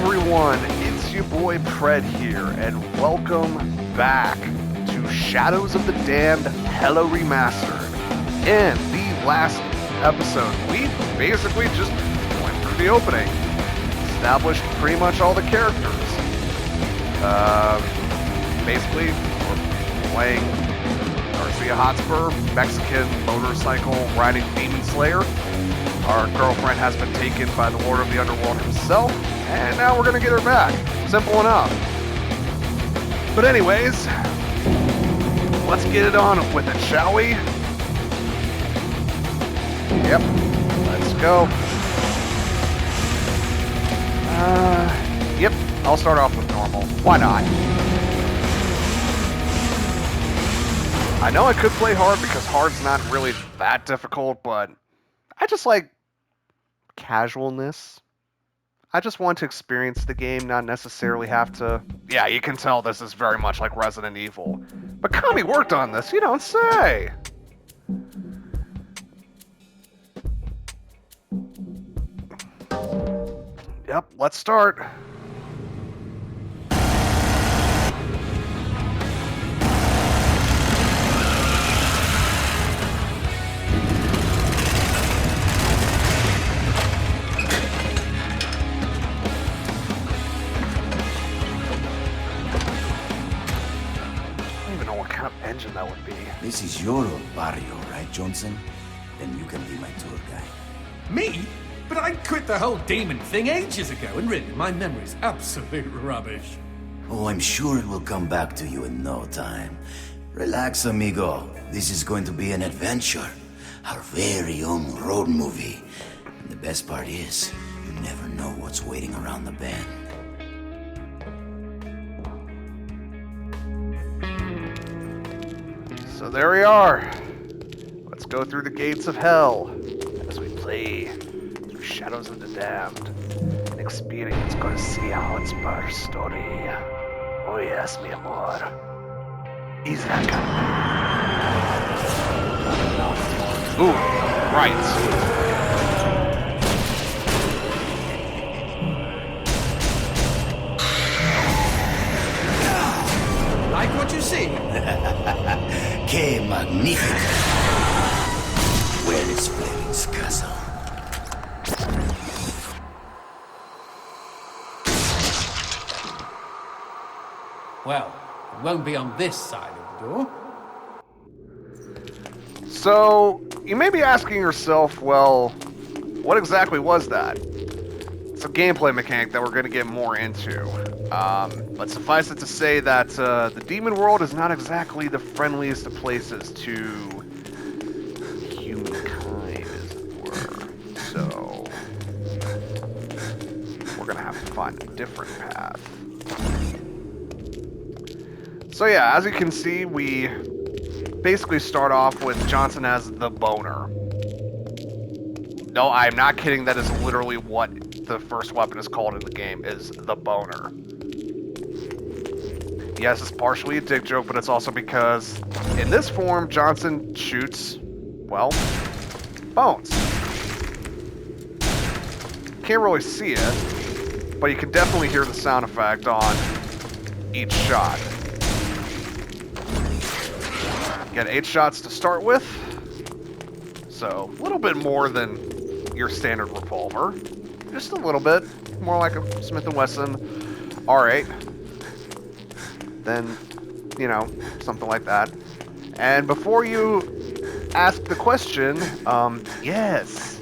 everyone, it's your boy Pred here, and welcome back to Shadows of the Damned Hello Remastered. In the last episode, we basically just went through the opening, established pretty much all the characters. Basically, we're playing Garcia Hotspur, Mexican motorcycle riding demon slayer. Our girlfriend has been taken by the Lord of the Underworld himself, and now we're gonna get her back. Simple enough. But anyways, let's get it on with it, shall we? Yep, let's go. Yep, I'll start off with normal. Why not? I know I could play hard because hard's not really that difficult, but I just like casualness. I just want to experience the game, not necessarily have to... Yeah, you can tell this is very much like Resident Evil. But Kami worked on this, you don't say! Yep, let's start. Engine that would be. This is your old barrio, right, Johnson? Then you can be my tour guide. Me? But I quit the whole demon thing ages ago, and really, my memory's absolute rubbish. Oh, I'm sure it will come back to you in no time. Relax, amigo. This is going to be an adventure. Our very own road movie. And the best part is, you never know what's waiting around the bend. So there we are. Let's go through the gates of hell as we play through Shadows of the Damned and experience Garcia Hotspur's story. Oh yes, mi amor. Isaac. Ooh, right. Like what you see? Que magnifico! Where is Fleming's castle? Well, it won't be on this side of the door. So, you may be asking yourself, well, what exactly was that? It's a gameplay mechanic that we're going to get more into. But suffice it to say that the demon world is not exactly the friendliest of places to humankind, as it were. So, we're going to have to find a different path. So yeah, as you can see, we basically start off with Johnson as the boner. No, I'm not kidding, that is literally what the first weapon is called in the game, is the boner. Yes, it's partially a dick joke, but it's also because in this form, Johnson shoots, well, bones. Can't really see it, but you can definitely hear the sound effect on each shot. You got 8 shots to start with, so a little bit more than your standard revolver. Just a little bit, more like a Smith & Wesson R8. Then, you know, something like that. And before you ask the question, yes.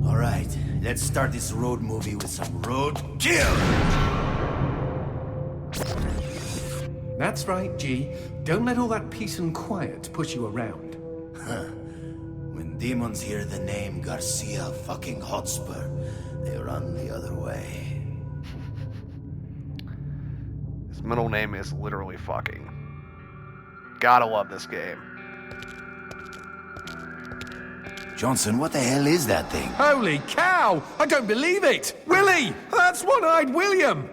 All right, let's start this road movie with some road kill! That's right, G. Don't let all that peace and quiet push you around. Huh. When demons hear the name Garcia fucking Hotspur, they run the other way. His middle name is literally fucking. Gotta love this game. Johnson, what the hell is that thing? Holy cow! I don't believe it! Willie! That's One-Eyed William!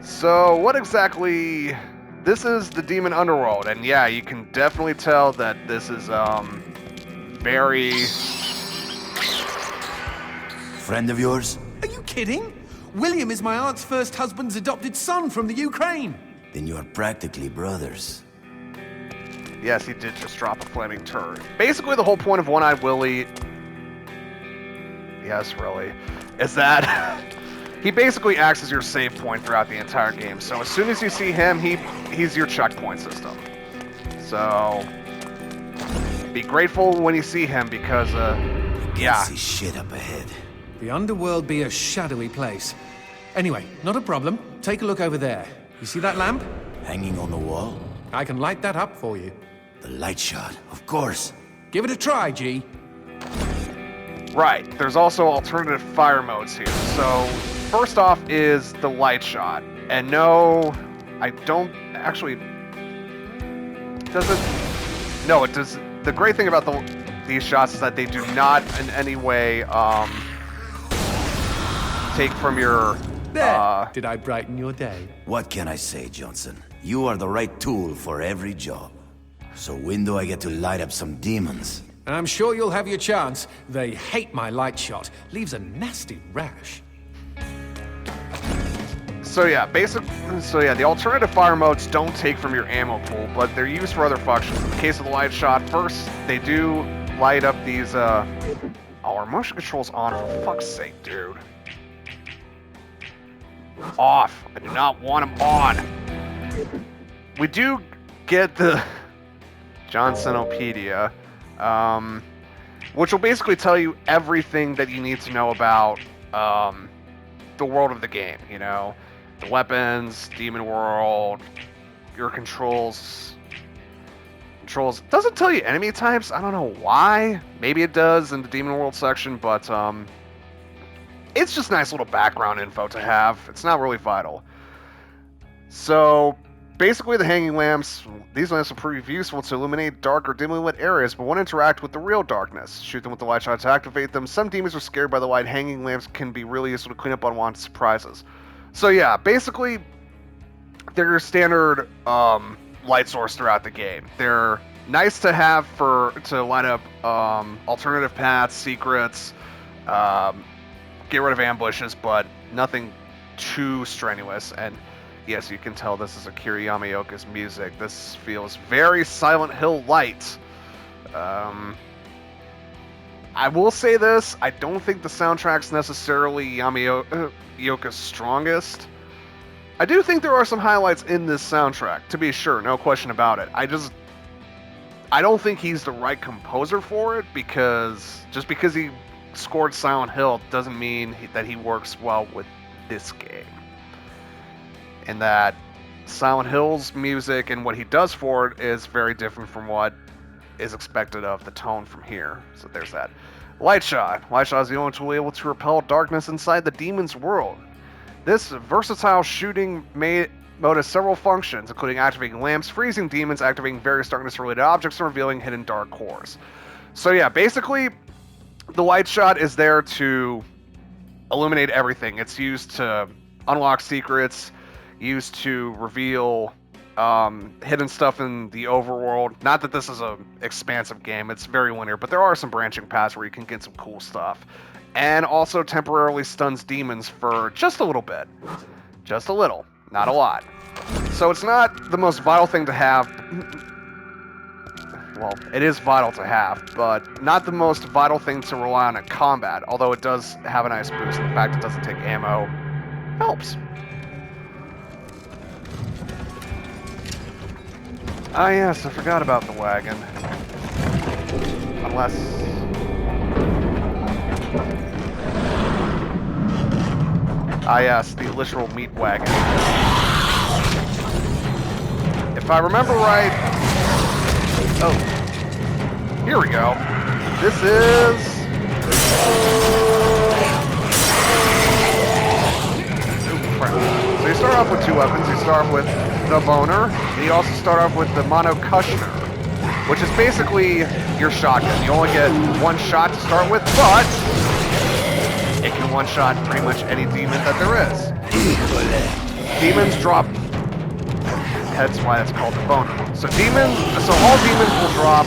So, what exactly... This is the Demon Underworld, and yeah, you can definitely tell that this is, very friend of yours? Are you kidding? William is my aunt's first husband's adopted son from the Ukraine. Then you are practically brothers. Yes, he did just drop a flaming turd. Basically, the whole point of One-Eyed Willie... Yes, really. Is that... he basically acts as your save point throughout the entire game. So as soon as you see him, he's your checkpoint system. So... be grateful when you see him because, yeah. See shit up ahead. The underworld be a shadowy place. Anyway, not a problem. Take a look over there. You see that lamp? Hanging on the wall? I can light that up for you. The light shot, of course. Give it a try, G. Right, there's also alternative fire modes here. So, first off is the light shot. And no, I don't actually... Does it? No, it does. The great thing about these shots is that they do not in any way take from your... There! Did I brighten your day? What can I say, Johnson? You are the right tool for every job. So when do I get to light up some demons? I'm sure you'll have your chance. They hate my light shot. Leaves a nasty rash. So yeah, the alternative fire modes don't take from your ammo pool, but they're used for other functions. In the case of the light shot, first, they do light up these, Oh, our motion control's on, for fuck's sake, dude. Off. I do not want them on. We do get the Johnsenopedia, which will basically tell you everything that you need to know about the world of the game, you know? The weapons, demon world, your controls. Doesn't tell you enemy types. I don't know why. Maybe it does in the demon world section, but it's just nice little background info to have. It's not really vital. So basically the hanging lamps, these lamps will prove useful to illuminate dark or dimly lit areas, but won't interact with the real darkness. Shoot them with the light shot to activate them. Some demons are scared by the light. Hanging lamps can be really useful to clean up unwanted surprises. So yeah, basically, they're your standard light source throughout the game. They're nice to have to light up alternative paths, secrets, get rid of ambushes, but nothing too strenuous. And yes, you can tell this is Akira Yamaoka's music. This feels very Silent Hill light. I will say this, I don't think the soundtrack's necessarily Yamaoka's strongest. I do think there are some highlights in this soundtrack, to be sure, no question about it. I don't think he's the right composer for it, because just because he scored Silent Hill doesn't mean that he works well with this game. And that Silent Hill's music and what he does for it is very different from what is expected of the tone from here. So there's that. Light shot. Light shot is the only tool able to repel darkness inside the demon's world. This versatile shooting mode has several functions, including activating lamps, freezing demons, activating various darkness-related objects, and revealing hidden dark cores. So yeah, basically, the light shot is there to illuminate everything. It's used to unlock secrets, used to reveal hidden stuff in the overworld. Not that this is an expansive game, it's very linear, but there are some branching paths where you can get some cool stuff. And also temporarily stuns demons for just a little bit. Just a little, not a lot. So it's not the most vital thing to have. Well, it is vital to have, but not the most vital thing to rely on in combat, although it does have a nice boost. The fact it doesn't take ammo helps. Ah yes, I forgot about the wagon. Unless... Ah yes, the literal meat wagon. If I remember right... Oh. Here we go. This is... Ooh, crap. So you start off with two weapons. You start off with the boner, and you also start off with the monocushioner, which is basically your shotgun. You only get one shot to start with, but it can one-shot pretty much any demon that there is. Demons drop... That's why it's called the boner. So all demons will drop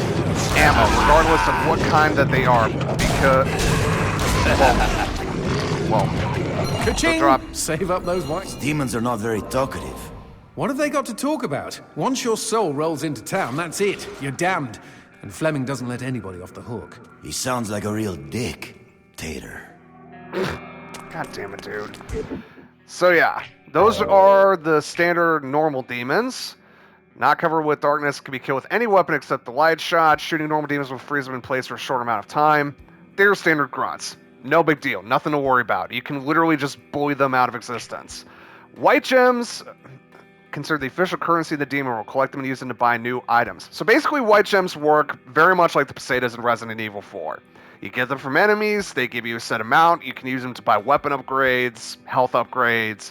ammo, regardless of what kind that they are, because... Well, Well, Ka-ching! drop. Save up those whites. Demons are not very talkative. What have they got to talk about? Once your soul rolls into town, that's it. You're damned. And Fleming doesn't let anybody off the hook. He sounds like a real dick, Tater. God damn it, dude. So yeah, those are the standard normal demons. Not covered with darkness, can be killed with any weapon except the light shot. Shooting normal demons will freeze them in place for a short amount of time. They're standard grunts. No big deal, nothing to worry about. You can literally just bully them out of existence. White gems, considered the official currency of the demon, will collect them and use them to buy new items. So basically white gems work very much like the pesetas in Resident Evil 4. You get them from enemies, they give you a set amount, you can use them to buy weapon upgrades, health upgrades,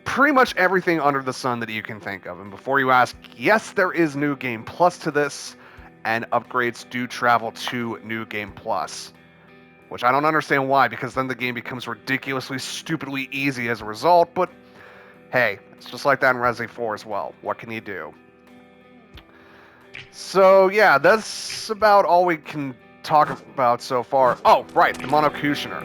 pretty much everything under the sun that you can think of. And before you ask, yes, there is New Game Plus to this, and upgrades do travel to New Game Plus. Which I don't understand why, because then the game becomes ridiculously, stupidly easy as a result, but hey, it's just like that in Resident 4 as well. What can you do? So yeah, that's about all we can talk about so far. Oh, right, the Mono Cushioner.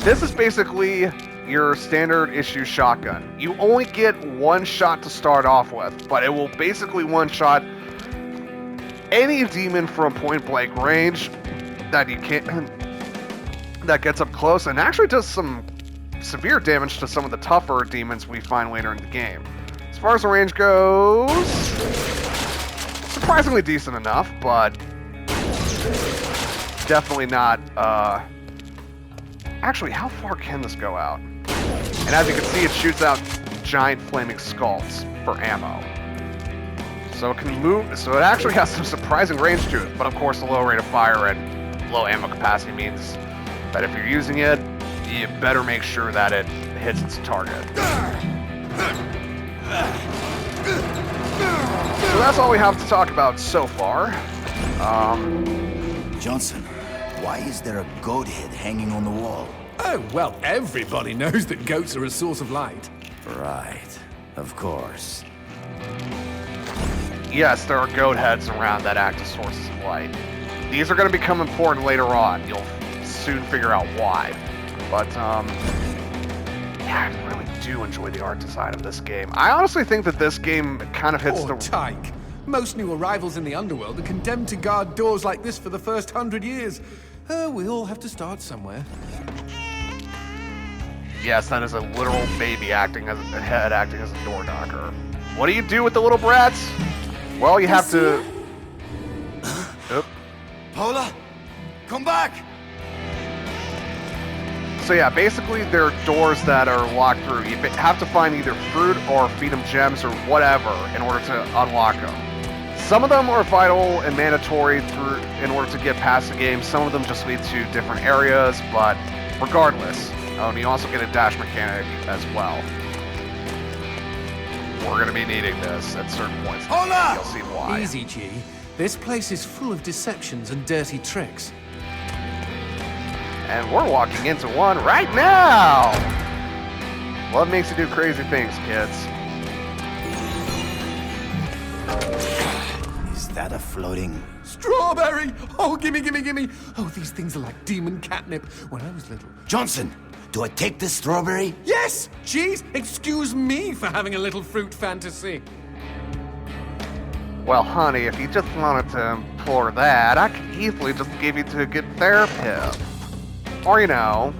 This is basically your standard issue shotgun. You only get one shot to start off with, but it will basically one-shot any demon from point blank range that you can't that gets up close, and actually does some severe damage to some of the tougher demons we find later in the game. As far as the range goes, surprisingly decent enough, but definitely not. Actually, how far can this go out? And as you can see, it shoots out giant flaming skulls for ammo. So it can move, so it actually has some surprising range to it, but of course the low rate of fire and low ammo capacity means that if you're using it, you better make sure that it hits its target. So that's all we have to talk about so far. Johnson, why is there a goat head hanging on the wall? Oh, well, everybody knows that goats are a source of light. Right, of course. Yes, there are goat heads around that act as sources of light. These are going to become important later on. You'll soon figure out why. But, yeah, I really do enjoy the art design of this game. I honestly think that this game kind of hits Poor Tyke. Most new arrivals in the underworld are condemned to guard doors like this for the first 100 years. We all have to start somewhere. Yes, that is a literal baby acting as a head, acting as a door knocker. What do you do with the little brats? Well, you have to... Oop. Paula, come back! So yeah, basically there are doors that are locked through. You have to find either fruit or feed them gems or whatever in order to unlock them. Some of them are vital and mandatory in order to get past the game. Some of them just lead to different areas, but regardless. And you also get a dash mechanic as well. We're going to be needing this at certain points. Hola! You'll see why. Easy, G. This place is full of deceptions and dirty tricks. And we're walking into one right now! Love makes you do crazy things, kids. Is that a floating... Strawberry! Oh, gimme, gimme, gimme! Oh, these things are like demon catnip when I was little. Johnson, do I take this strawberry? Yes! Jeez, excuse me for having a little fruit fantasy. Well, honey, if you just wanted to implore that, I could easily just give you to a good therapist. Or, you know,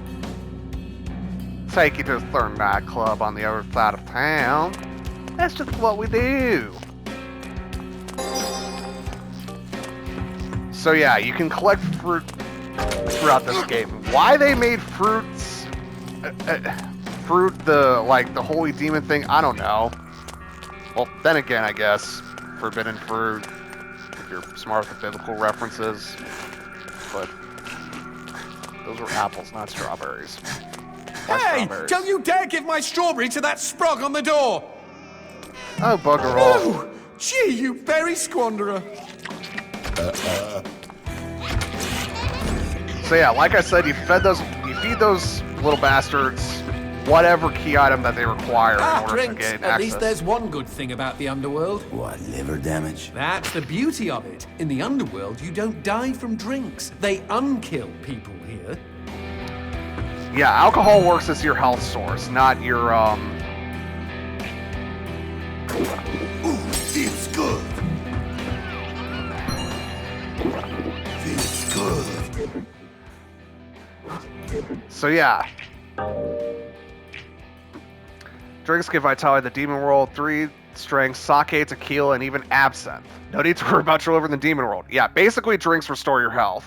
take you to a certain nightclub on the other side of town. That's just what we do. So yeah, you can collect fruit throughout this game. Why they made fruit the holy demon thing, I don't know. Well, then again, I guess forbidden fruit, if you're smart with the biblical references, but those were apples, not strawberries. Or Hey! strawberries. Don't you dare give my strawberry to that sprog on the door! Oh, bugger all. Oh! Gee, you berry squanderer! So yeah, like I said, you feed those little bastards whatever key item that they require in order to Drinks! gain At access. least there's one good thing about the underworld. What, liver damage? That's the beauty of it. In the underworld, you don't die from drinks. They unkill people here. Yeah, alcohol works as your health source, not your, Ooh, feels good. Feels good. So yeah. Drinks give vitality to the demon world, 3 strength, sake, tequila, and even absinthe. No need to worry about your liver in the demon world. Yeah, basically drinks restore your health.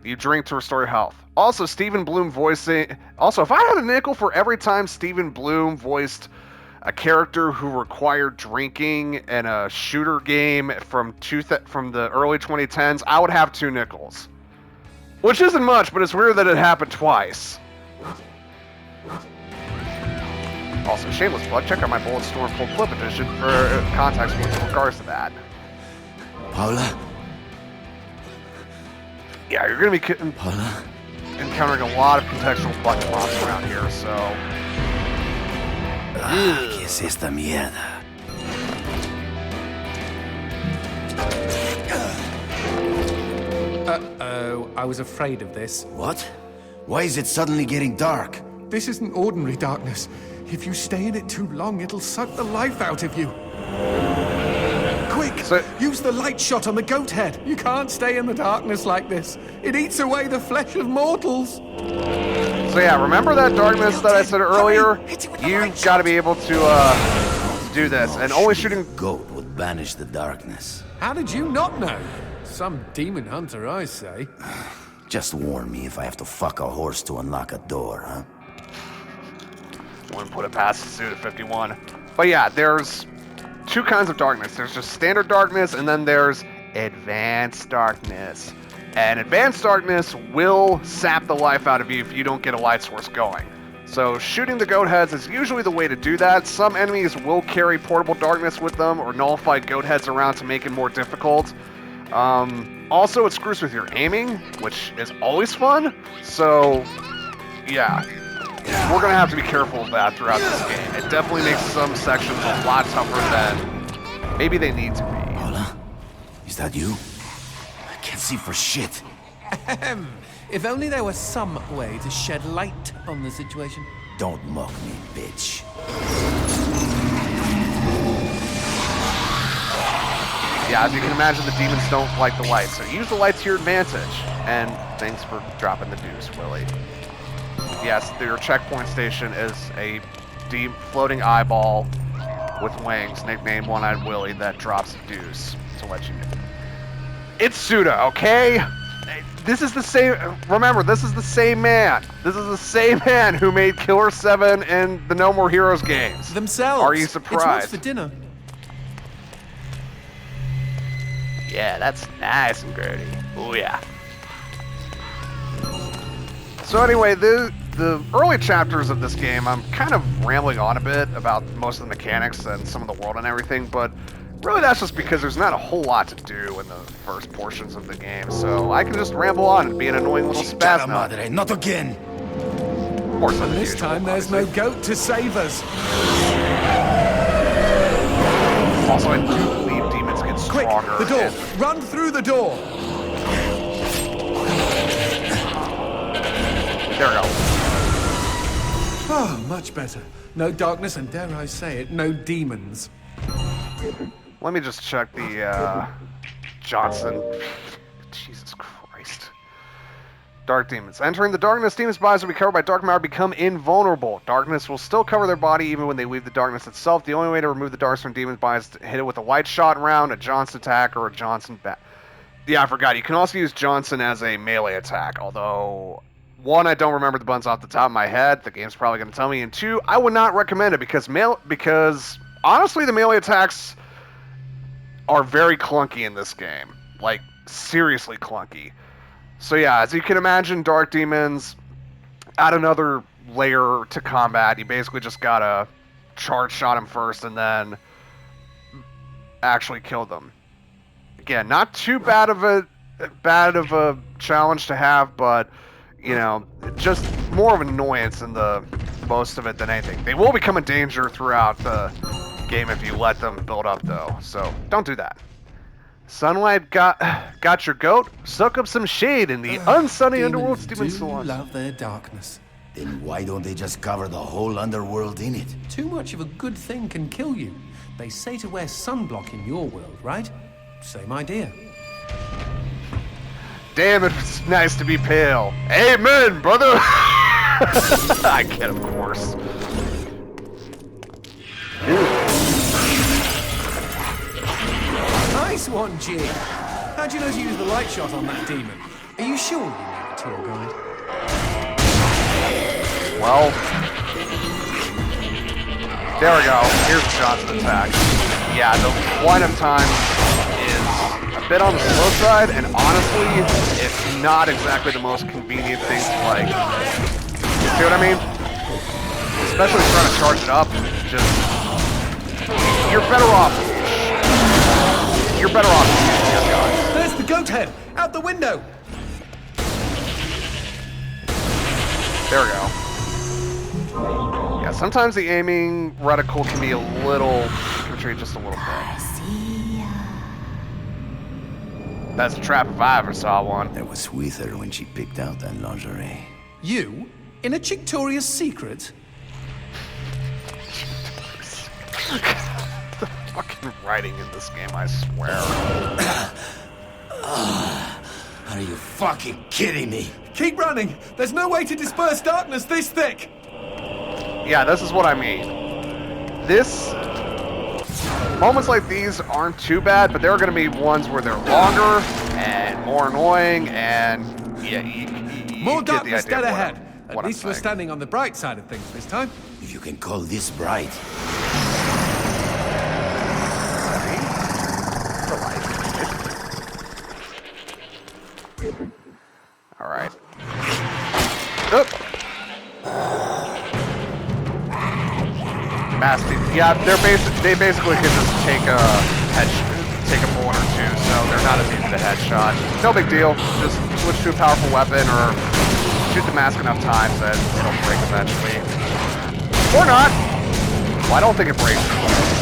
You drink to restore your health. Also, Stephen Bloom voicing... Also, if I had a nickel for every time Stephen Bloom voiced a character who required drinking in a shooter game from the early 2010s, I would have 2 nickels. Which isn't much, but it's weird that it happened twice. Also, shameless plug, check out my Bulletstorm Full Clip Edition for context with regards to that. Paula? Yeah, you're going to be Paula? encountering a lot of contextual plug bombs around here, so... ¿Qué es esta mierda? Uh-oh, I was afraid of this. What? Why is it suddenly getting dark? This isn't ordinary darkness. If you stay in it too long, it'll suck the life out of you. Quick! Use the light shot on the goat head. You can't stay in the darkness like this. It eats away the flesh of mortals. So yeah, remember that darkness that I said earlier? You've got to be able to do this, and only shooting... Goat would banish the darkness. How did you not know? Some demon hunter, I say. Just warn me if I have to fuck a horse to unlock a door, huh? Wouldn't put it past the suit of 51. But yeah, there's 2 kinds of darkness. There's just standard darkness, and then there's advanced darkness. And advanced darkness will sap the life out of you if you don't get a light source going. So shooting the goat heads is usually the way to do that. Some enemies will carry portable darkness with them or nullified goat heads around to make it more difficult. Also, it screws with your aiming, which is always fun. So, yeah. We're going to have to be careful of that throughout this game. It definitely makes some sections a lot tougher than maybe they need to be. Paula? Is that you? I can't see for shit. If only there was some way to shed light on the situation. Don't mock me, bitch. Yeah, as you can imagine, the demons don't like the light, so use the light to your advantage. And thanks for dropping the deuce, Willie. Yes, your checkpoint station is a deep floating eyeball with wings, nicknamed One-Eyed Willie, that drops a deuce to let you know. It's Suda, okay? This is the same... Remember, this is the same man. This is the same man who made Killer 7 and the No More Heroes games. Themselves. Are you surprised? It's what's for dinner. Yeah, that's nice and grody. Oh, yeah. So anyway, the early chapters of this game, I'm kind of rambling on a bit about most of the mechanics and some of the world and everything, but really that's just because there's not a whole lot to do in the first portions of the game, so I can just ramble on and be an annoying little spaz nut. Madre, not again! Of course, And this time there's no goat to save us. Also, I do believe demons get Quick, stronger. the door! and- Run through the door! There we go. Oh, much better. No darkness, and dare I say it, no demons. Let me just check the, Johnson. Jesus Christ. Dark demons. Entering the darkness, demons' bodies will be covered by dark matter, become invulnerable. Darkness will still cover their body even when they leave the darkness itself. The only way to remove the darkness from demons' bodies is to hit it with a light shot round, a Johnson attack, or a Johnson bat. Yeah, I forgot. You can also use Johnson as a melee attack, although... 1, I don't remember the buttons off the top of my head. The game's probably going to tell me. And 2, I would not recommend it because honestly, the melee attacks are very clunky in this game. Like, seriously clunky. So yeah, as you can imagine, Dark Demons add another layer to combat. You basically just gotta charge shot them first and then actually kill them. Again, not too bad of a challenge to have, but you know, just more of an annoyance in the most of it than anything. They will become a danger throughout the game if you let them build up, though. So don't do that. Sunlight got your goat. Soak up some shade in the unsunny Underworld's Demon Salon. Love their darkness. Then why don't they just cover the whole underworld in it? Too much of a good thing can kill you. They say to wear sunblock in your world, right? Same idea. Damn, it's nice to be pale. Amen, brother! I get, of course. Nice one, G. How'd you know to use the light shot on that demon? Are you sure you need a tour guide? Well, there we go. Here's the Johnson attack. Yeah, the line-up time is a bit on the slow side, and honestly, it's not exactly the most convenient thing to, like, see what I mean? Especially trying to charge it up, just, you're better off using your guns. There's the goat head! Out the window! There we go. Yeah, sometimes the aiming reticle can be a little, retreat just a little bit. That's a trap if I ever saw one. That was with her when she picked out that lingerie. You? In a Chictoria's secret? The fucking writing in this game, I swear. Are you fucking kidding me? Keep running! There's no way to disperse darkness this thick! Yeah, this is what I mean. Moments like these aren't too bad, but there are going to be ones where they're longer and more annoying, and yeah, you More get the darkness idea dead of ahead. what At least I'm we're saying. standing on the bright side of things this time. If you can call this bright. All right. Oop. Masty. Yeah, they basically can just take a bullet or two, so they're not as easy to headshot. No big deal. Just switch to a powerful weapon or shoot the mask enough times that it'll break eventually. Or not. Well, I don't think it breaks.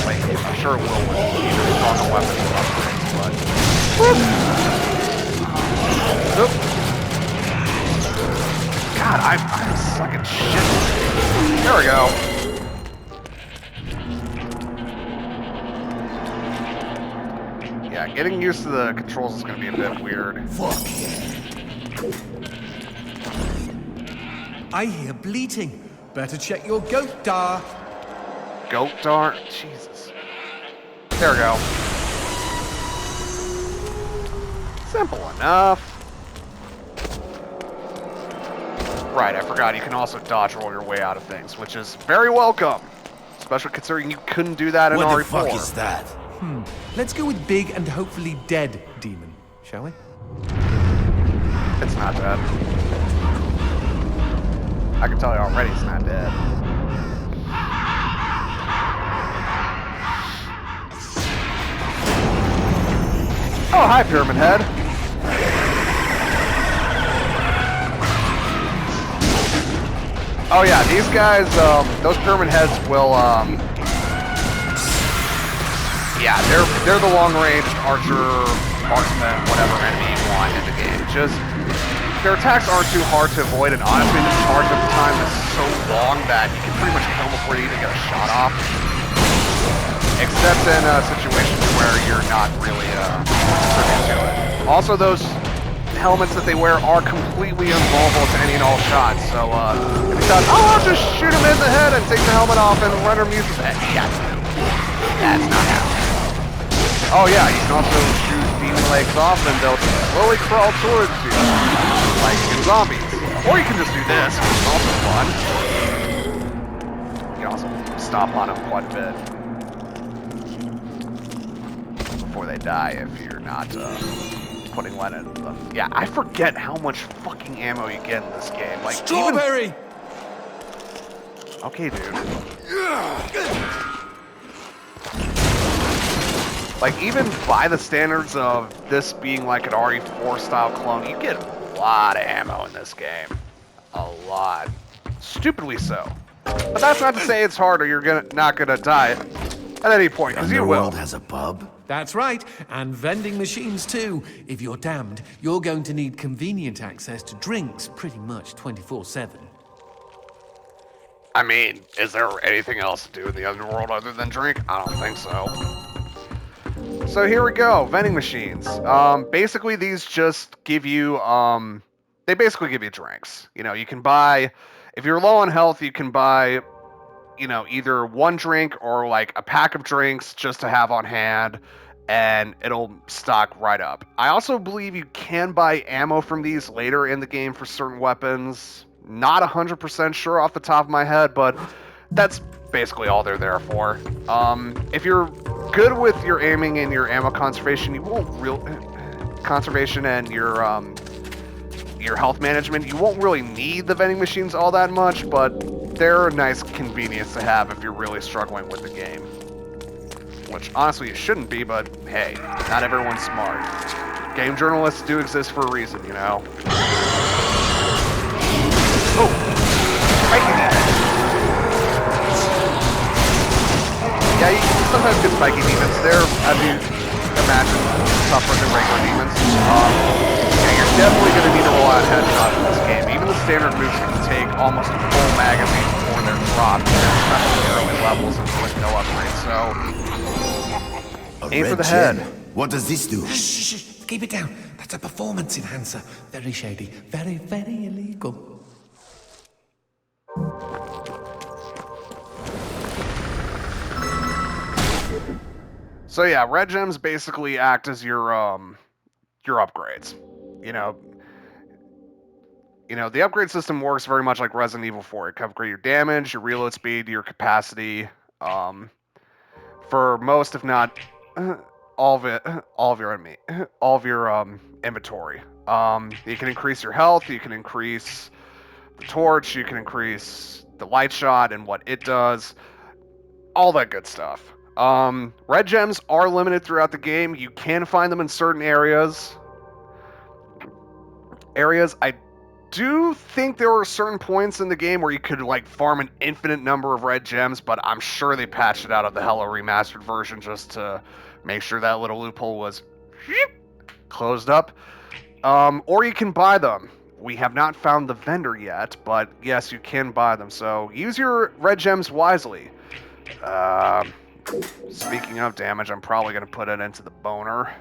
Like, I'm sure it will with either stronger weapons or upgrades, but. Whoop. Oop. God, I'm sucking shit. There we go. Yeah, getting used to the controls is going to be a bit weird. Fuck yeah. I hear bleating. Better check your goat dar. Goat darn. Jesus. There we go. Simple enough. Right, I forgot you can also dodge roll your way out of things, which is very welcome. Especially considering you couldn't do that in What RE4. the fuck is that? Let's go with big and hopefully dead demon, shall we? It's not dead. I can tell you already it's not dead. Oh, hi, Pyramid Head. Oh yeah, these guys, those Pyramid Heads will, yeah, they're the long-range archer, marksman, whatever enemy you want in the game. Just, their attacks aren't too hard to avoid, and honestly, the charge up time is so long that you can pretty much kill them before you even get a shot off. Except in situations where you're not really privy to it. Also, those helmets that they wear are completely invulnerable to any and all shots, so if you thought, oh, I'll just shoot him in the head and take the helmet off and run him use his head. Yeah, that's not happening. Oh yeah, you can also shoot demon legs off and they'll slowly crawl towards you, like in zombies. Or you can just do this, which is also fun. You can also stomp on them quite a bit before they die if you're not putting lead into them. Yeah, I forget how much fucking ammo you get in this game. Like Strawberry! Okay, dude. Like, even by the standards of this being like an RE4 style clone, you get a lot of ammo in this game. A lot. Stupidly so. But that's not to say it's hard or you're not gonna die at any point, because you will. Underworld has a pub? That's right, and vending machines too. If you're damned, you're going to need convenient access to drinks pretty much 24/7. I mean, is there anything else to do in the underworld other than drink? I don't think so. So here we go, vending machines. Basically these just give you, they basically give you drinks. You know, you can buy, if you're low on health, you can buy, you know, either one drink or like a pack of drinks just to have on hand, and it'll stock right up. I also believe you can buy ammo from these later in the game for certain weapons. Not 100% sure off the top of my head, but that's basically all they're there for. If you're good with your aiming and your ammo conservation, you won't conservation and your health management, you won't really need the vending machines all that much, but they're a nice convenience to have if you're really struggling with the game. Which honestly you shouldn't be, but hey, not everyone's smart. Game journalists do exist for a reason, you know. Oh, spiky demons. Yeah, you can sometimes get spiky demons. They're, as you imagine, tougher than regular demons. Yeah, you're definitely going to need to rely on headshots in this game. Even the standard moves can take almost a full magazine before they're dropped, especially in early levels and with no upgrade, so... Aim for the head. What does this do? Shh, shh, keep it down. That's a performance enhancer. Very shady. Very, very illegal. So yeah, red gems basically act as your upgrades. You know, the upgrade system works very much like Resident Evil 4. It can upgrade your damage, your reload speed, your capacity. For most, if not all of your inventory. You can increase your health. You can increase the torch. You can increase the light shot and what it does. All that good stuff. Red gems are limited throughout the game. You can find them in certain areas. I do think there were certain points in the game where you could like farm an infinite number of red gems, but I'm sure they patched it out of the Hello Remastered version just to make sure that little loophole was closed up. Or you can buy them. We have not found the vendor yet, but yes, you can buy them. So use your red gems wisely. Speaking of damage, I'm probably going to put it into the boner.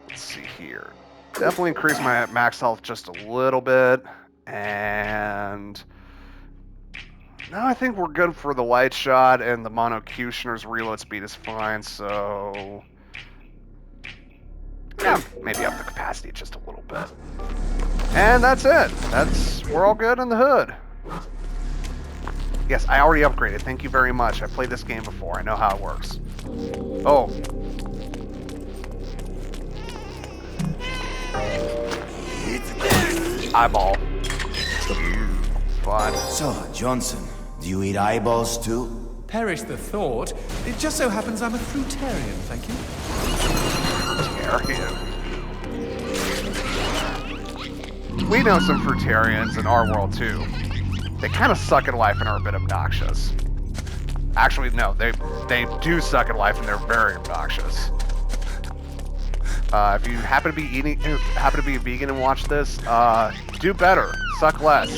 Let's see here. Definitely increase my max health just a little bit. And no, I think we're good for the light shot, and the Monocutioner's reload speed is fine, so yeah, maybe up the capacity just a little bit. And that's it. We're all good in the hood. Yes, I already upgraded. Thank you very much. I played this game before. I know how it works. Oh. Eyeball. Fun. So, Johnson, do you eat eyeballs too? Perish the thought. It just so happens I'm a fruitarian, thank you. We know some fruitarians in our world too. They kind of suck at life and are a bit obnoxious. Actually, no, they do suck at life and they're very obnoxious. If you happen to be a vegan and watch this, do better. Suck less.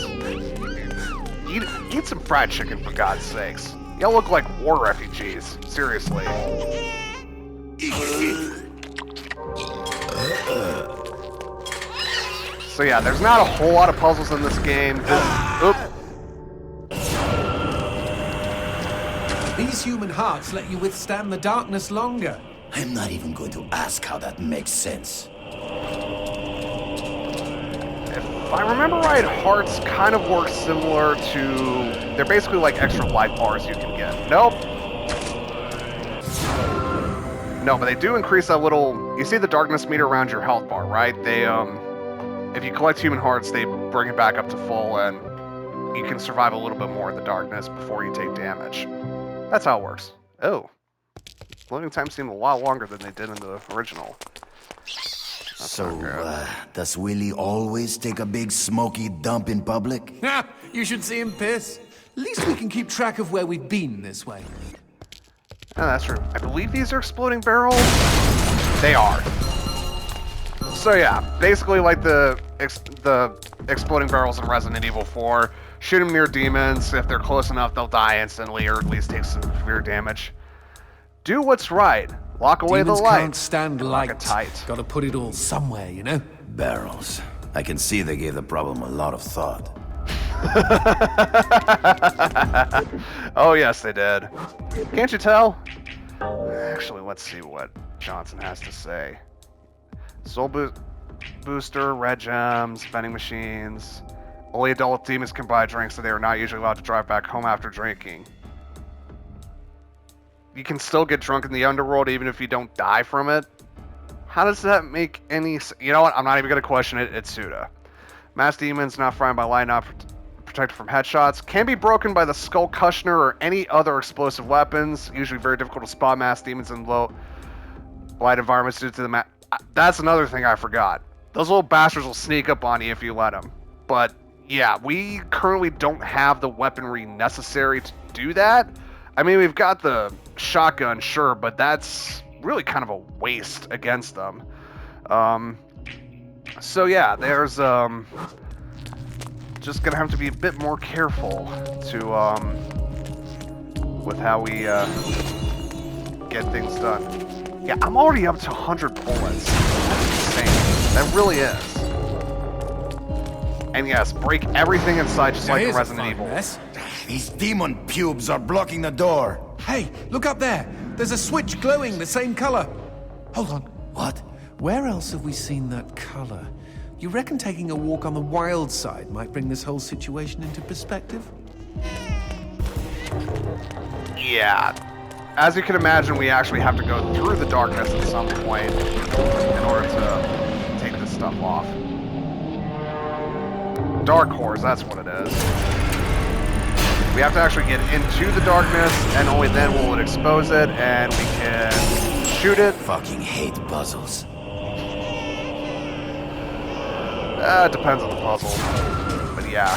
Eat some fried chicken for God's sakes. Y'all look like war refugees. Seriously. So yeah, there's not a whole lot of puzzles in this game. These human hearts let you withstand the darkness longer. I'm not even going to ask how that makes sense. If I remember right, hearts kind of work similar to... They're basically like extra life bars you can get. Nope. No, but they do increase that little... You see the darkness meter around your health bar, right? They, if you collect human hearts, they bring it back up to full, and you can survive a little bit more in the darkness before you take damage. That's how it works. Oh. Loading times seem a lot longer than they did in the original. Does Willie always take a big smoky dump in public? You should see him piss. At least we can keep track of where we've been this way. Oh, that's true. I believe these are exploding barrels. They are. So yeah, basically like the exploding barrels in Resident Evil 4. Shoot them near demons. If they're close enough, they'll die instantly or at least take some severe damage. Do what's right. Lock away Demons the light. Can't stand Lock light. it tight. Gotta put it all somewhere, you know? Barrels. I can see they gave the problem a lot of thought. Oh yes, they did. Can't you tell? Actually, let's see what Johnson has to say. Soul booster, red gems, vending machines. Only adult demons can buy drinks, so they are not usually allowed to drive back home after drinking. You can still get drunk in the underworld even if you don't die from it. How does that make any sense? You know what? I'm not even going to question it. It's Suda. Mass demons not frightened by light, not protected from headshots. Can be broken by the skull Kushner or any other explosive weapons. Usually very difficult to spot mass demons in low light environments due to the That's another thing I forgot. Those little bastards will sneak up on you if you let them. But yeah, we currently don't have the weaponry necessary to do that. I mean, we've got the shotgun, sure, but that's really kind of a waste against them. So yeah, there's just gonna have to be a bit more careful to with how we get things done. Yeah, I'm already up to 100 bullets. That's insane. That really is. And yes, break everything inside just like in Resident Evil. These demon pubes are blocking the door. Hey, look up there. There's a switch glowing the same color. Hold on. What? Where else have we seen that color? You reckon taking a walk on the wild side might bring this whole situation into perspective? Yeah. As you can imagine, we actually have to go through the darkness at some point in order to take this stuff off. Dark cores, that's what it is. We have to actually get into the darkness, and only then will it expose it, and we can shoot it. Fucking hate puzzles. It depends on the puzzle. But yeah.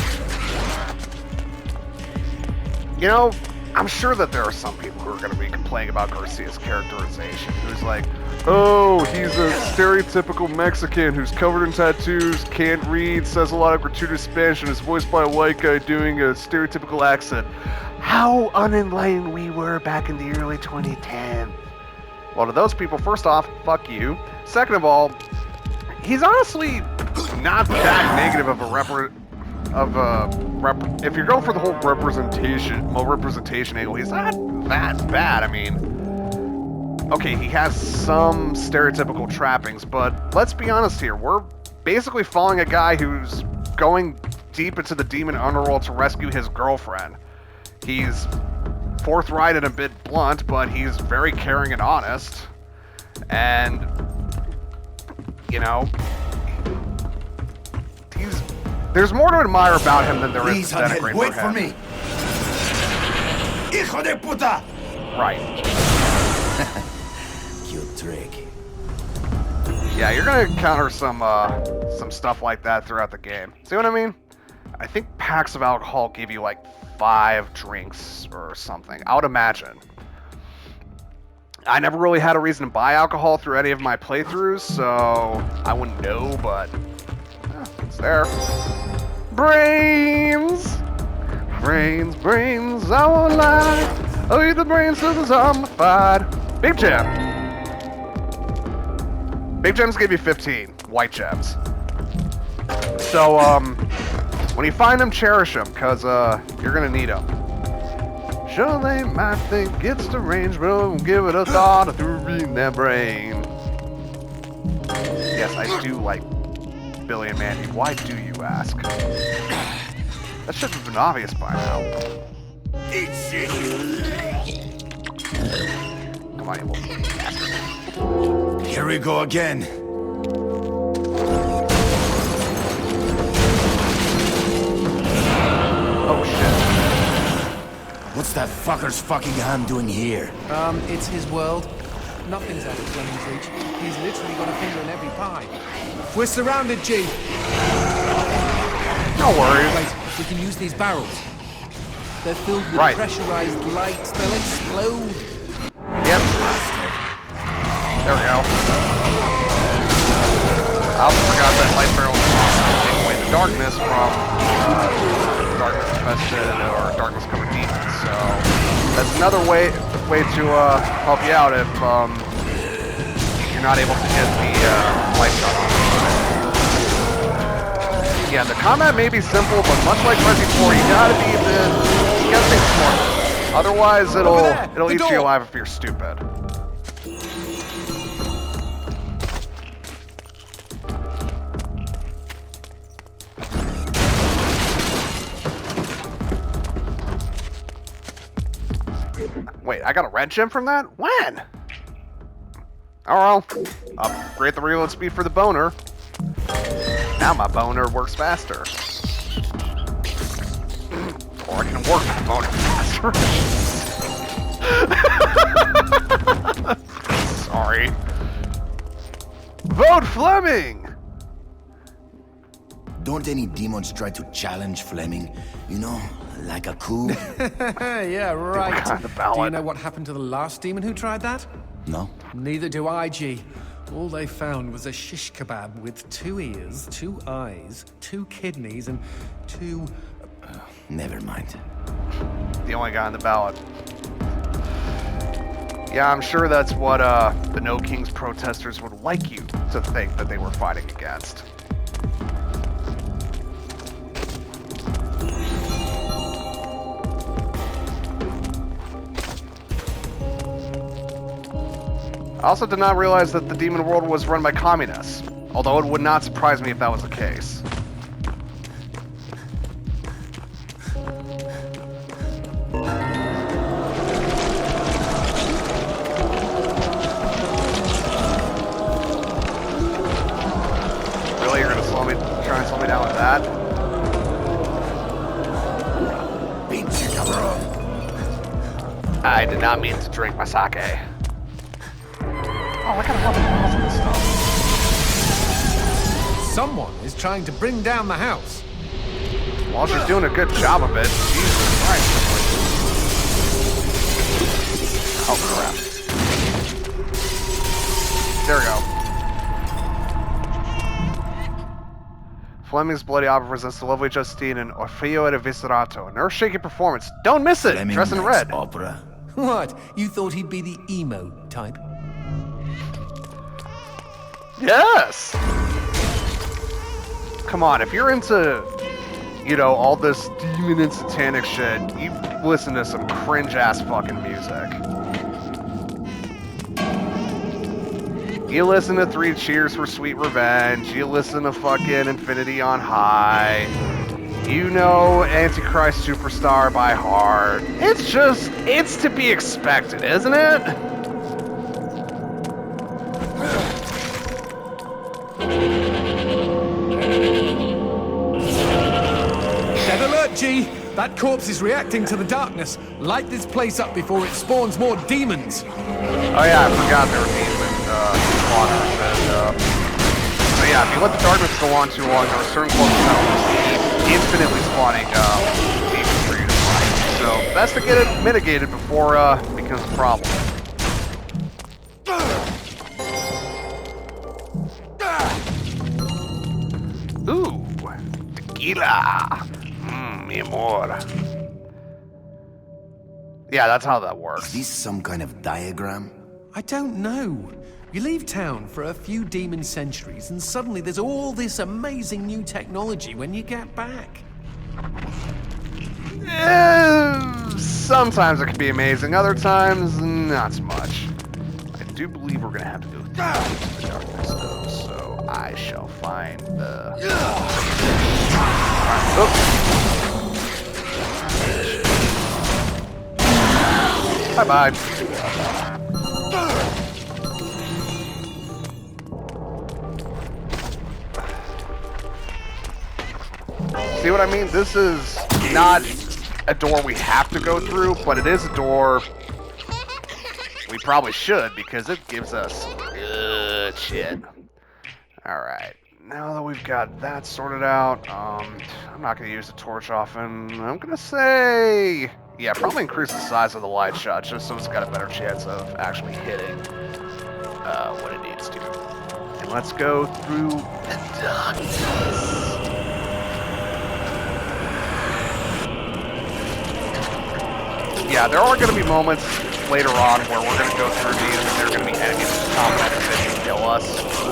You know, I'm sure that there are some people who are going to be complaining about Garcia's characterization, who's like, oh, he's a stereotypical Mexican who's covered in tattoos, can't read, says a lot of gratuitous Spanish, and is voiced by a white guy doing a stereotypical accent. How unenlightened we were back in the early 2010s. Well, to those people, first off, fuck you. Second of all, he's honestly not that negative of a if you're going for the whole representation angle, he's not that bad. I mean, okay, he has some stereotypical trappings, but let's be honest here. We're basically following a guy who's going deep into the demon underworld to rescue his girlfriend. He's forthright and a bit blunt, but he's very caring and honest. And, you know, there's more to admire about him than there is to denigrate wait for him. for me. Hijo de puta! Right. Cute trick. Yeah, you're gonna encounter some stuff like that throughout the game. See what I mean? I think packs of alcohol give you like 5 drinks or something. I would imagine. I never really had a reason to buy alcohol through any of my playthroughs, so I wouldn't know, but it's there. Brains! Brains, I won't lie. I'll eat the brains till it's zombified. Big Gem. Big Gems give you 15 white gems. So, when you find them, cherish them, because you're going to need them. Sure, they might think it's deranged, but don't give it a thought through reading their brain. Yes, I do like Billy and Mandy. Why do you ask? That should have been obvious by now. Eat shit! Come on, you little bastard. Here we go again. Oh shit. What's that fucker's fucking hand doing here? It's his world. Nothing's out of Fleming's reach. He's literally got a finger in every pie. We're surrounded, G. No worries. Wait, we can use these barrels. They're filled with pressurized light. They'll explode. Yep. There we go. I also forgot that light barrel is also taking away the darkness from darkness infested or darkness covered demons. So that's another way to help you out if you're not able to get the light shot on. Yeah, the combat may be simple, but much like Resident 4, you gotta think smart. Otherwise, it'll eat you alive if you're stupid. Wait, I got a red gem from that? When? Oh well, upgrade the reload speed for the boner. Now my boner works faster. Or I can work my boner faster. Sorry. Vote Fleming! Don't any demons try to challenge Fleming? You know, like a coup? Yeah, right. Kind of Do you know what happened to the last demon who tried that? No? Neither do I, G. All they found was a shish kebab with 2 ears, 2 eyes, 2 kidneys, and 2... Never mind. The only guy on the ballot. Yeah, I'm sure that's what the No Kings protesters would like you to think that they were fighting against. I also did not realize that the demon world was run by communists, although it would not surprise me if that was the case. Really, you're gonna try and slow me down with that? I did not mean to drink my sake. Oh, I got 11 balls in this stuff. Someone is trying to bring down the house. Well, she's doing a good job of it. Jesus Christ. Oh, crap. There we go. Fleming's Bloody Opera presents the lovely Justine and Orfeo et Viscerato. An earth-shaking performance. Don't miss it! Fleming Dress in likes red. opera. What? You thought he'd be the emo type? Yes! Come on, if you're into, you know, all this demon and satanic shit, you listen to some cringe-ass fucking music. You listen to 3 Cheers for Sweet Revenge, you listen to fucking Infinity on High, you know Antichrist Superstar by heart. It's to be expected, isn't it? Dead alert, G! That corpse is reacting to the darkness. Light this place up before it spawns more demons. Oh yeah, I forgot there were demon spawners. And, so yeah, if you let the darkness go on too long, there are certain close enemies infinitely spawning demons for you to fight. So best to get it mitigated before it becomes a problem. Ooh, tequila. Mi amor. Yeah, that's how that works. Is this some kind of diagram? I don't know. You leave town for a few demon centuries, and suddenly there's all this amazing new technology when you get back. Sometimes it can be amazing, other times, not so much. I do believe we're gonna have to go through the darkness, though, so I shall find the... Bye-bye. See what I mean? This is not a door we have to go through, but it is a door we probably should, because it gives us good shit. Alright, now that we've got that sorted out, I'm not going to use the torch often. I'm going to say... yeah, probably increase the size of the light shot, just so it's got a better chance of actually hitting what it needs to. And Let's go through the darkness. Yeah, there are going to be moments later on where we're going to go through these and they're going to be enemies that come up and kill us,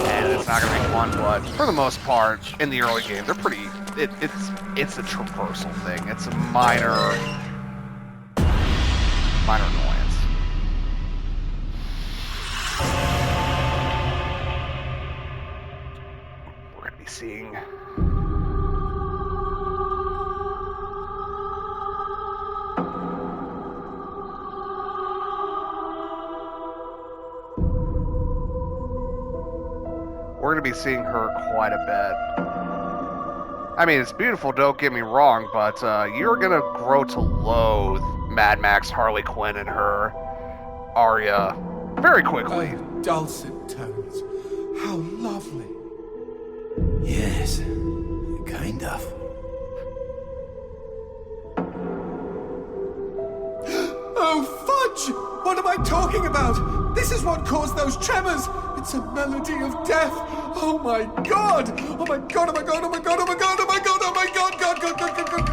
and it's not going to be fun, but for the most part, in the early game, they're pretty... It's a traversal thing. It's a minor annoyance. We're going to be seeing... We're going to be seeing her quite a bit. I mean, it's beautiful, don't get me wrong, but you're going to grow to loathe Mad Max, Harley Quinn, and her Arya very quickly. Oh, dulcet tones. How lovely. Yes, kind of. Oh, fudge! What am I talking about? This is what caused those tremors! It's a melody of death! Oh my god! Oh my god, oh my god, oh my god, oh my god, oh my god, oh my god, god, god, god, god, god!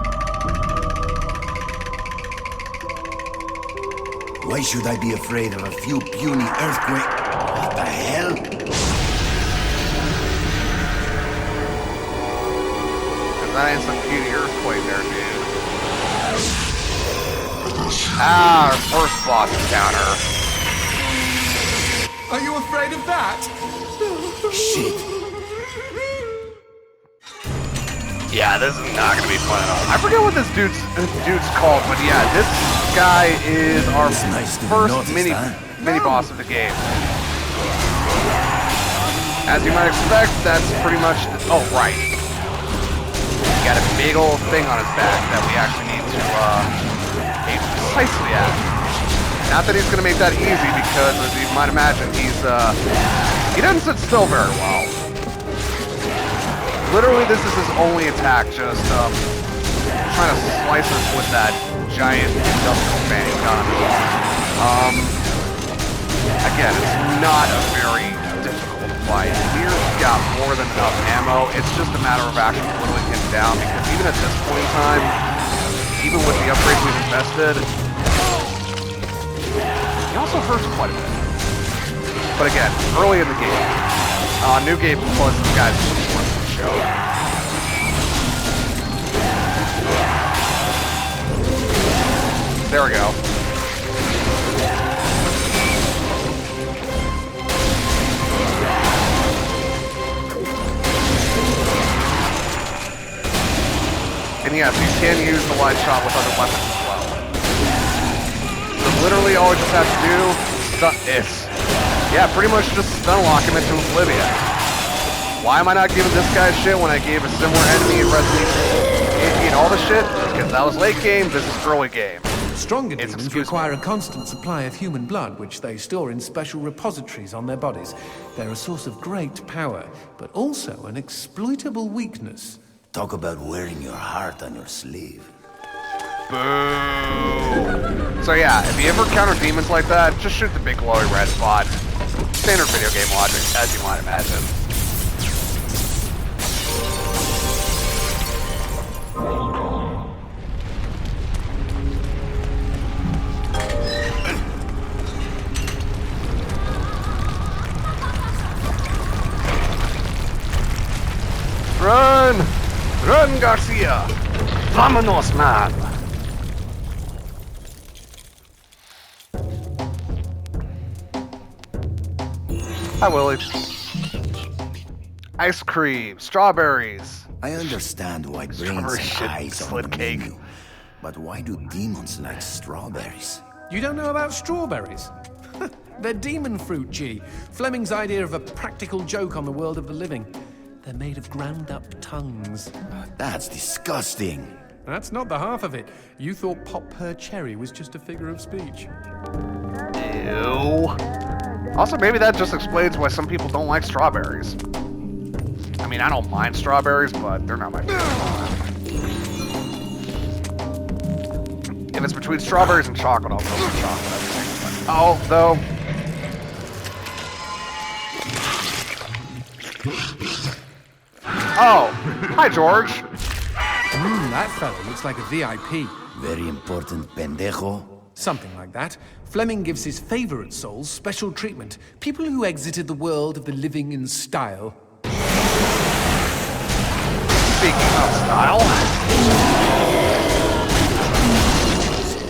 Why should I be afraid of a few puny earthquakes? What the hell? Because that ain't some puny earthquake there, dude. Ah, our first boss encounter. Are you afraid of that? Shit. Yeah, this is not gonna be fun at all. I forget what this dude's called, but yeah, this guy is our first mini boss of the game. As you might expect, that's pretty much oh right. He got a big old thing on his back that we actually need to aim precisely at. Not that he's gonna make that easy because, as you might imagine, he doesn't sit still very well. Literally, this is his only attack, just trying to slice us with that giant industrial fanning gun. Again, it's not a very difficult fight. Here's got more than enough ammo. It's just a matter of actually whittling him down, because even at this point in time, even with the upgrades we've invested, he also hurts quite a bit. But again, early in the game, New Game Plus, the guys just want to show. There we go. And yes, you can use the light shot with other weapons as well. So literally all we just have to do is, yeah, pretty much just stun lock him into oblivion. Why am I not giving this guy shit when I gave a similar enemy in Resident Evil and all the shit? Because that was late game, this is early game. Stronger demons require a constant supply of human blood, which they store in special repositories on their bodies. They're a source of great power, but also an exploitable weakness. Talk about wearing your heart on your sleeve. Boo! So yeah, if you ever encounter demons like that, just shoot the big glowy red spot. Standard video game logic, as you might imagine. Run! Run, Garcia! Vámonos, man! Hi, Willie. Ice cream, strawberries. I understand why brains have eyes on the menu, but why do demons like strawberries? You don't know about strawberries? They're demon fruit, G. Fleming's idea of a practical joke on the world of the living. They're made of ground-up tongues. That's disgusting. That's not the half of it. You thought Pop Per Cherry was just a figure of speech. Ew. Also, maybe that just explains why some people don't like strawberries. I mean, I don't mind strawberries, but they're not my favorite. If it's between strawberries and chocolate, I'll go for chocolate. Although, Oh, hi, George. That fellow looks like a VIP. Very important pendejo. Something like that. Fleming gives his favorite souls special treatment. People who exited the world of the living in style. Speaking of style.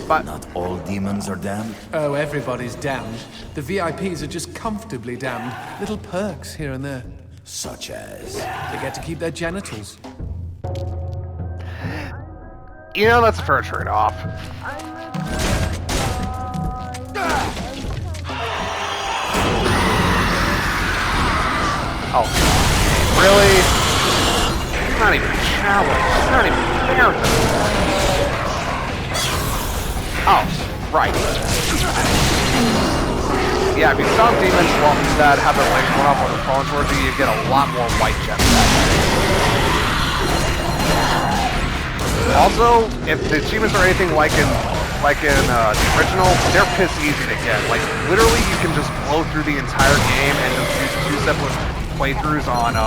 But Not all demons are damned. Oh, everybody's damned. The VIPs are just comfortably damned. Little perks here and there. Such as... They get to keep their genitals. you know, that's a fair trade-off. Oh, really? It's not even a challenge. It's not even fair to me. Oh, right. Yeah, if you stop demons while that have their legs going up or their phones towards you, you get a lot more white gems that way. Also, if the achievements are anything like in the original, they're piss easy to get. Like, literally, you can just blow through the entire game and just use 2 separate playthroughs on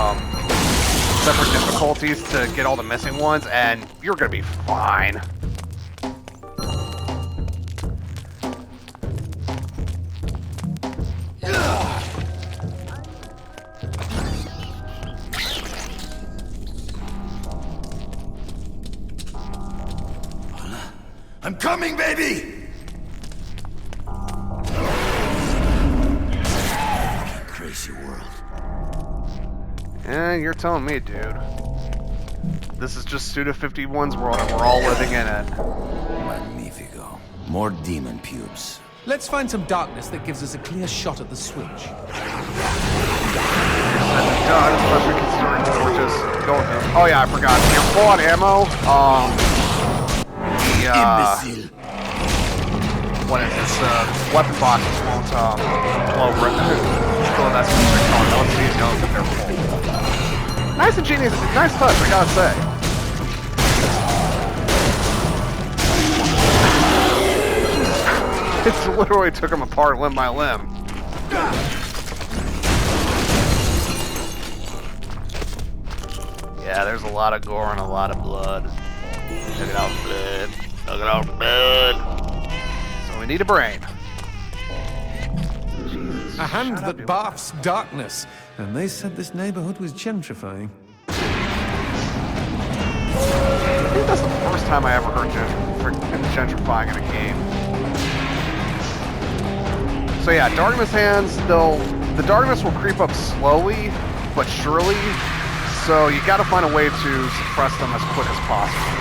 separate difficulties to get all the missing ones, and you're gonna be fine. I'm coming, baby! Crazy world. Yeah, you're telling me, dude. This is just Suda51's world, and we're all living in it. Magnifico. More demon pubes. Let's find some darkness that gives us a clear shot at the switch. Done, especially considering what we're just going through. Oh yeah, I forgot. You're full on ammo. Imbecile. What is this? Weapon boxes won't blow right through. That's what they're calling. Once these know that they're full. Nice ingenious, nice touch, I gotta say. It's literally took them apart limb by limb. Yeah, there's a lot of gore and a lot of blood. Look at all the blood. Look at all the blood. So we need a brain. Jesus, A hand that barfs darkness. And they said this neighborhood was gentrifying. I think that's the first time I ever heard gentrifying in a game. So yeah, darkness hands, the darkness will creep up slowly, but surely. So you gotta find a way to suppress them as quick as possible.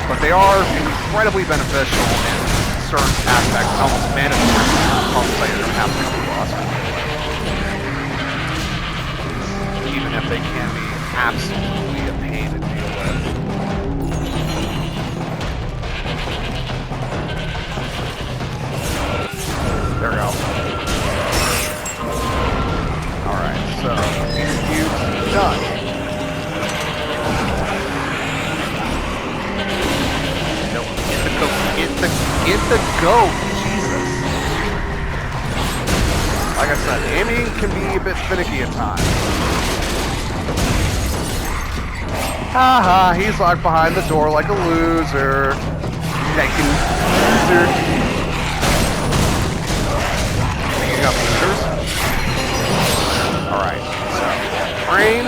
But they are incredibly beneficial in certain aspects, almost mandatory problems that you're gonna have to come across. Even if they can be absolutely a pain to deal with. There we go. Alright, so these cubes done. No, get the goat, Jesus. Like I said, aiming can be a bit finicky at times. Haha, he's locked behind the door like a loser. Like a loser. Picking up losers. Alright, so brain.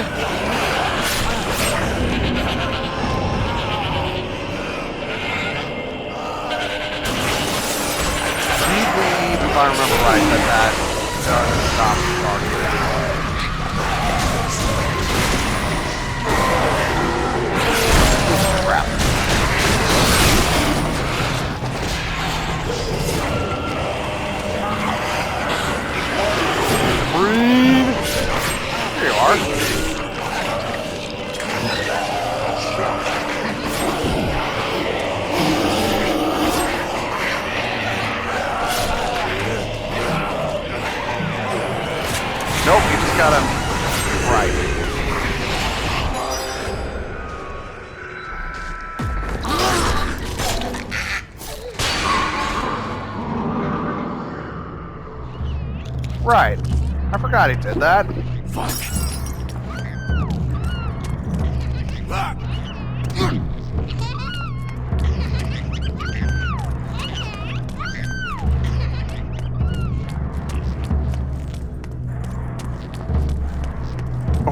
I believe, if I remember right, that does stop the target. Crap. Breathe. There you are. Nope, you just gotta... Right. Right. I forgot he did that. Fuck.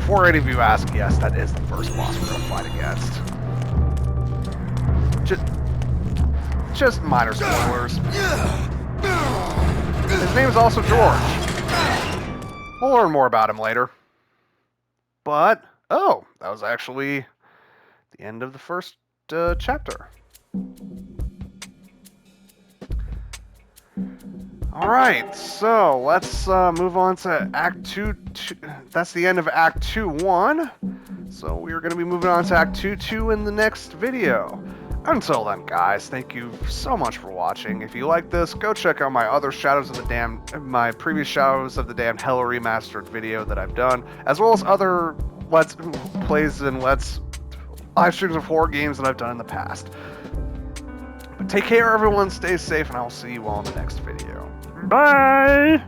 before any of you ask, yes, that is the first boss we're going to fight against. Just minor spoilers. His name is also George. We'll learn more about him later. But, oh, that was actually the end of the first chapter. Alright, so let's move on to Act 2. That's the end of Act 2-1. So we are going to be moving on to Act 2-2 in the next video. Until then, guys, thank you so much for watching. If you like this, go check out my other my previous Shadows of the Damned Hell Remastered video that I've done, as well as other Let's Plays and live streams of horror games that I've done in the past. But take care, everyone, stay safe, and I will see you all in the next video. Bye!